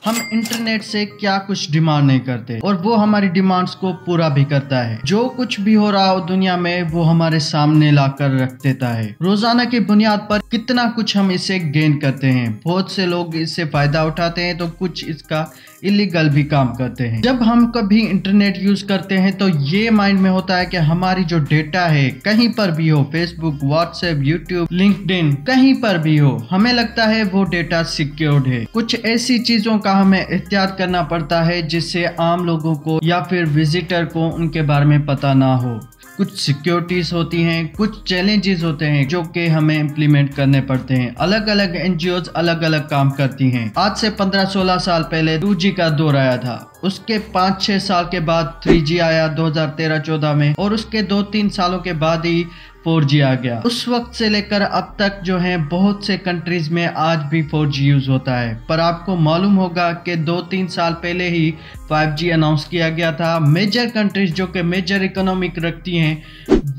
हम इंटरनेट से क्या कुछ डिमांड नहीं करते और वो हमारी डिमांड्स को पूरा भी करता है। जो कुछ भी हो रहा हो दुनिया में वो हमारे सामने लाकर रख देता है। रोजाना की बुनियाद पर कितना कुछ हम इससे गेन करते हैं। बहुत से लोग इससे फायदा उठाते हैं तो कुछ इसका इलीगल भी काम करते हैं। जब हम कभी इंटरनेट यूज करते हैं तो ये माइंड में होता है कि हमारी जो डेटा है कहीं पर भी हो, फेसबुक, व्हाट्सएप, यूट्यूब, लिंक्डइन, कहीं पर भी हो, हमें लगता है वो डेटा सिक्योर्ड है। कुछ ऐसी चीजों का हमें एहतियात करना पड़ता है जिससे आम लोगों को या फिर विजिटर को उनके बारे में पता ना हो। कुछ सिक्योरिटीज होती हैं, कुछ चैलेंजेस होते हैं जो कि हमें इम्प्लीमेंट करने पड़ते हैं। अलग अलग एनजीओज अलग अलग काम करती हैं। आज से 15-16 साल पहले 2G का दौर आया था। उसके 5-6 साल के बाद 3G आया 2013-14 में, और उसके 2-3 सालों के बाद ही 4G आ गया। उस वक्त से लेकर अब तक जो है बहुत से कंट्रीज में आज भी 4G यूज होता है। पर आपको मालूम होगा कि 2-3 साल पहले ही 5G अनाउंस किया गया था। मेजर कंट्रीज जो कि मेजर इकोनॉमिक रखती हैं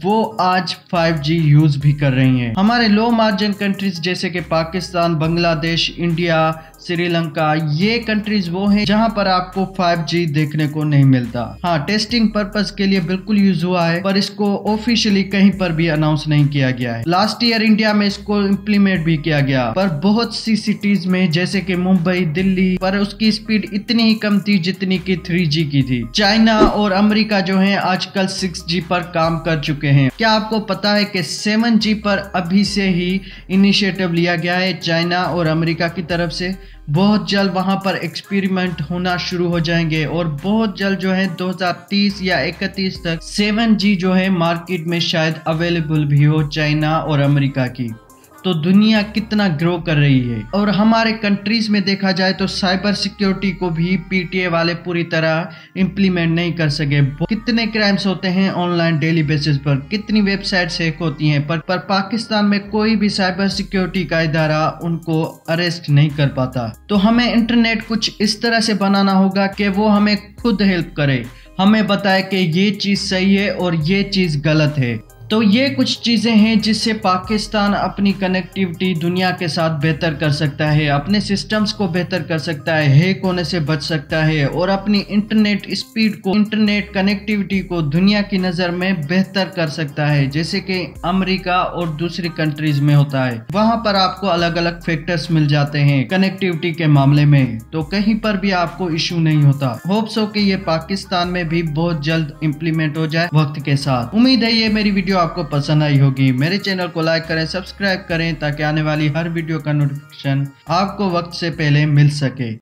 वो आज 5G यूज भी कर रही हैं। हमारे लो मार्जिन कंट्रीज जैसे कि पाकिस्तान, बांग्लादेश, इंडिया, श्रीलंका, ये कंट्रीज वो हैं जहां पर आपको 5G देखने को नहीं मिलता। हाँ, टेस्टिंग पर्पस के लिए बिल्कुल यूज हुआ है पर इसको ऑफिशियली कहीं पर भी अनाउंस नहीं किया गया है। लास्ट ईयर इंडिया में इसको इम्प्लीमेंट भी किया गया पर बहुत सी सिटीज में जैसे कि मुंबई, दिल्ली, पर उसकी स्पीड इतनी ही कम थी जितनी कि 3G की थी। चाइना और अमेरिका जो है आजकल 6G पर काम कर चुके हैं। क्या आपको पता है कि 7G पर अभी से ही इनिशिएटिव लिया गया है चाइना और अमेरिका की तरफ से। बहुत जल्द वहां पर एक्सपेरिमेंट होना शुरू हो जाएंगे और बहुत जल्द जो है 2030 या 31 तक 7G जो है मार्केट में शायद अवेलेबल भी हो चाइना और अमेरिका की। तो दुनिया कितना ग्रो कर रही है। और हमारे कंट्रीज में देखा जाए तो साइबर सिक्योरिटी को भी PTA वाले पूरी तरह इम्प्लीमेंट नहीं कर सके। कितने क्राइम्स होते हैं ऑनलाइन डेली बेसिस पर, कितनी वेबसाइट्स हैक होती हैं, पर पाकिस्तान में कोई भी साइबर सिक्योरिटी का इदारा उनको अरेस्ट नहीं कर पाता। तो हमें इंटरनेट कुछ इस तरह से बनाना होगा कि वो हमें खुद हेल्प करे, हमें बताए कि ये चीज सही है और ये चीज गलत है। तो ये कुछ चीजें हैं जिससे पाकिस्तान अपनी कनेक्टिविटी दुनिया के साथ बेहतर कर सकता है, अपने सिस्टम्स को बेहतर कर सकता है, हैक होने से बच सकता है और अपनी इंटरनेट स्पीड को, इंटरनेट कनेक्टिविटी को दुनिया की नज़र में बेहतर कर सकता है। जैसे कि अमेरिका और दूसरी कंट्रीज में होता है, वहां पर आपको अलग अलग फैक्टर्स मिल जाते हैं कनेक्टिविटी के मामले में, तो कहीं पर भी आपको इशू नहीं होता। होप्स हो कि ये पाकिस्तान में भी बहुत जल्द इम्प्लीमेंट हो जाए वक्त के साथ। उम्मीद है ये मेरी वीडियो आपको पसंद आई होगी। मेरे चैनल को लाइक करें, सब्सक्राइब करें ताकि आने वाली हर वीडियो का नोटिफिकेशन आपको वक्त से पहले मिल सके।